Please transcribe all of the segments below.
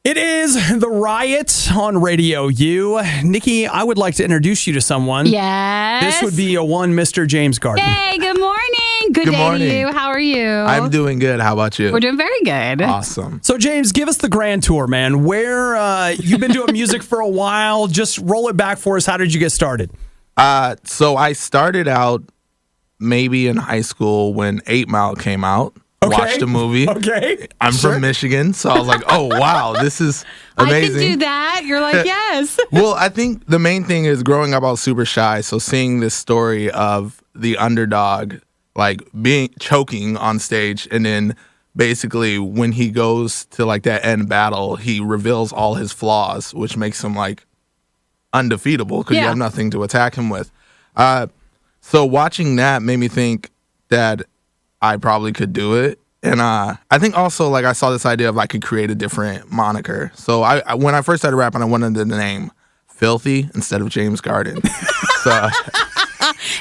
It is the RIOT on Radio U. Nikki, I would like to introduce you to someone. Yes. This would be a one Mr. James Gardin. Hey, good morning. Good day morning. to you. How are you? I'm doing good. How about you? We're doing very good. Awesome. So, James, give us the grand tour, man. Where you've been doing music for a while. Just roll it back for us. How did you get started? So I started out maybe in high school when 8 Mile came out. Okay. Watched the movie. Okay. I'm from Michigan, so I was like, oh, wow, this is amazing. I can do that. You're like, yes. Well, I think the main thing is growing up, I was super shy. So seeing this story of the underdog, like choking on stage, and then basically when he goes to like that end battle, he reveals all his flaws, which makes him like undefeatable because you have nothing to attack him with. So watching that made me think that I probably could do it. And I think also like I saw this idea of I could create a different moniker. So I when I first started rapping, I wanted the name Filthy instead of James Gardin. So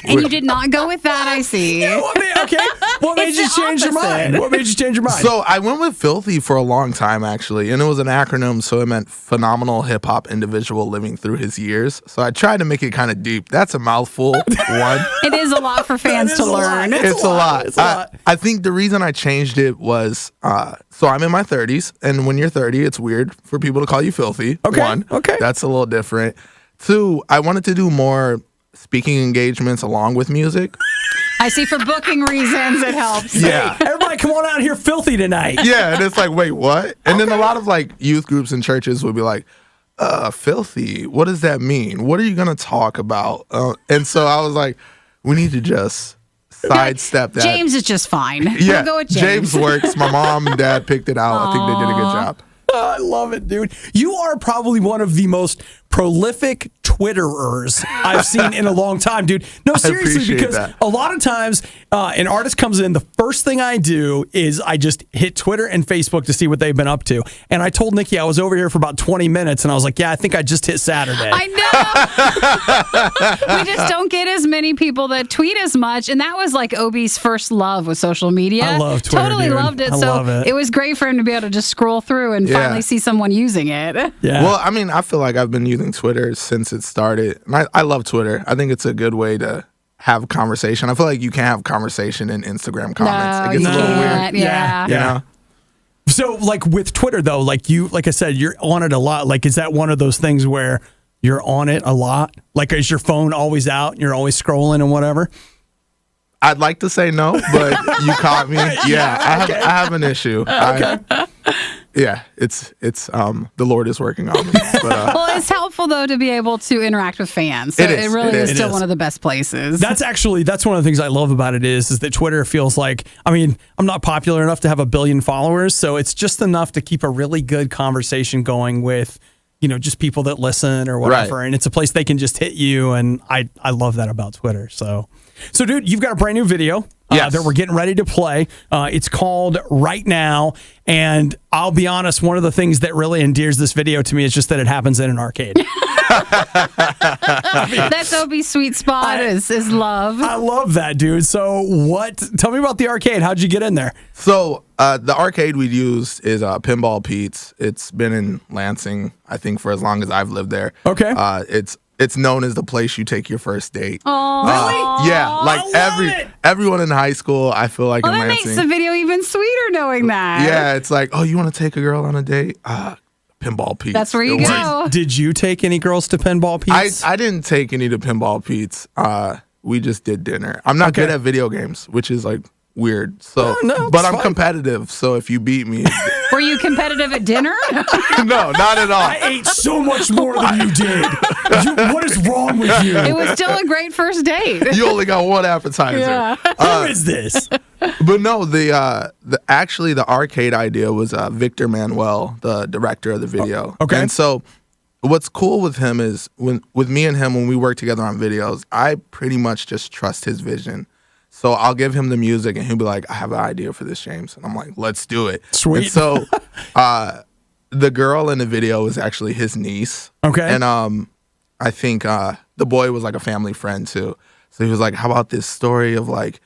And you did not go with that, I see. Okay. What made you change your mind? What made you change your mind? So I went with Filthy for a long time, actually. And it was an acronym, so it meant phenomenal hip-hop individual living through his years. So I tried to make it kind of deep. That's a mouthful, one. It is a lot for fans to learn. It's a lot. It's a lot. I think the reason I changed it was, so I'm in my 30s, and when you're 30, it's weird for people to call you filthy. Okay, One, okay. That's a little different. Two, I wanted to do more speaking engagements along with music. I see for booking reasons it helps. Yeah. Everybody come on out here filthy tonight. Yeah, and it's like, wait, what? And then a lot of like youth groups and churches would be like, filthy, what does that mean? What are you going to talk about? And so I was like, we need to just sidestep that. James is just fine. Yeah, We'll go with James. works. My mom and dad picked it out. I think they did a good job. I love it, dude. You are probably one of the most prolific Twitterers I've seen in a long time, dude. No, seriously, appreciate because that. a lot of times an artist comes in, the first thing I do is I just hit Twitter and Facebook to see what they've been up to. And I told Nikki I was over here for about 20 minutes, and I was like, yeah, I think I just hit Saturday. I know. We just don't get as many people that tweet as much. And that was like Obi's first love with social media. I love Twitter, Totally dude. loved it. I So love it. it was great for him to be able to just scroll through and finally see someone using it. Yeah. Well, I mean, I feel like I've been using Twitter since it started. And I love Twitter. I think it's a good way to have a conversation. I feel like you can't have conversation in Instagram comments. No, It gets you a little can't. weird. Yeah. You know? So, like with Twitter, though, like I said, you're on it a lot. Like, is that one of those things where you're on it a lot? Like, is your phone always out and you're always scrolling and whatever? I'd like to say no, but you caught me. Yeah, I have an issue. It's the Lord is working on me. But, Well, it's helpful, though, to be able to interact with fans. So It is. it really It is is. still one of the best places. That's one of the things I love about it is that Twitter feels like, I mean, I'm not popular enough to have 1 billion followers, so it's just enough to keep a really good conversation going with, just people that listen or whatever. Right. And it's a place they can just hit you. And I love that about Twitter. So dude, you've got a brand new video Yes. that we're getting ready to play. It's called Right Now. And I'll be honest, one of the things that really endears this video to me is just that it happens in an arcade. That's Obi's sweet spot is love. I love that, dude. So tell me about the arcade. How'd you get in there? So the arcade we used is Pinball Pete's. It's been in Lansing, I think, for as long as I've lived there. Okay. It's known as the place you take your first date. Oh, Really? Yeah, like I love it. everyone in high school, I feel like Well, in that Lansing. makes the video even sweeter knowing that. Yeah, it's like, oh, you want to take a girl on a date? Pinball Pete's. That's where you It works. go. Did you take any girls to Pinball Pete's? I didn't take any to Pinball Pete's. We just did dinner. I'm not good Okay. at video games, which is like weird. So, No, but it's I'm fine. competitive. So if you beat me, Were you competitive at dinner? no, not at all. I ate so much more than you did. What is wrong with you? It was still a great first date. You only got one appetizer. Yeah. Who is this? But no, the arcade idea was Victor Manuel, the director of the video. Okay. And so what's cool with him is with me and him, when we work together on videos, I pretty much just trust his vision. So I'll give him the music and he'll be like, I have an idea for this, James. And I'm like, let's do it. Sweet. And so the girl in the video was actually his niece. Okay. And I think the boy was like a family friend too. So he was like, how about this story of like,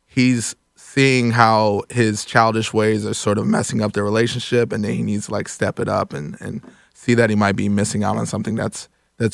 he's seeing how his childish ways are sort of messing up their relationship, and then he needs to like step it up and see that he might be missing out on something that's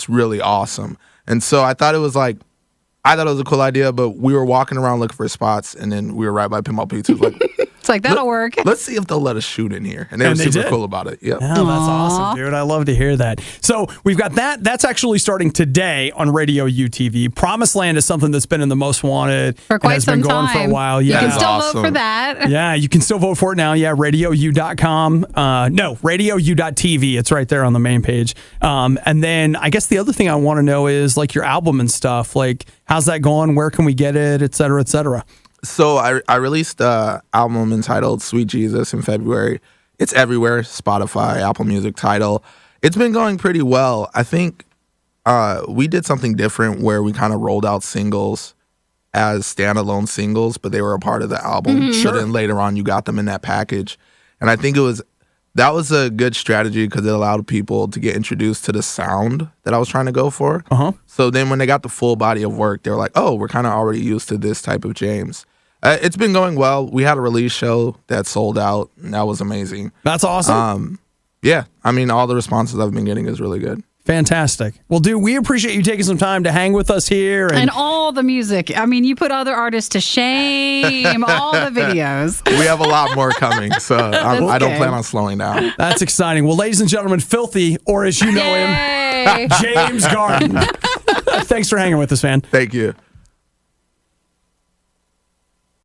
really awesome. And so I thought it was a cool idea, but we were walking around looking for spots, and then we were right by Pinball Pizza. It was like, It's like, that'll work. let's see if they'll let us shoot in here. And they were super cool about it. Yep. Oh, that's awesome, dude. I love to hear that. So we've got that. That's actually starting today on Radio UTV. Promised Land is something that's been in the Most Wanted For quite and has some been going time. for a while. Yeah. You can still awesome. vote for that. Yeah, you can still vote for it now. Yeah, radiou.com. No, radiou.tv. It's right there on the main page. And then I guess the other thing I want to know is like your album and stuff. Like, how's that going? Where can we get it? Et cetera, et cetera. So I released an album entitled Sweet Jesus in February. It's everywhere, Spotify, Apple Music, Tidal. It's been going pretty well. I think we did something different where we kind of rolled out singles as standalone singles, but they were a part of the album. Sure. But then later on, you got them in that package. And I think that was a good strategy because it allowed people to get introduced to the sound that I was trying to go for. Uh-huh. So then when they got the full body of work, they were like, oh, we're kind of already used to this type of James. It's been going well. We had a release show that sold out, and that was amazing. That's awesome. Yeah, I mean, all the responses I've been getting is really good. Fantastic. Well, dude, we appreciate you taking some time to hang with us here. And all the music. I mean, you put other artists to shame. All the videos. We have a lot more coming, so I don't good. plan on slowing down. That's exciting. Well, ladies and gentlemen, Filthy, or as you know him, Yay. James Gardin. Thanks for hanging with us, man. Thank you.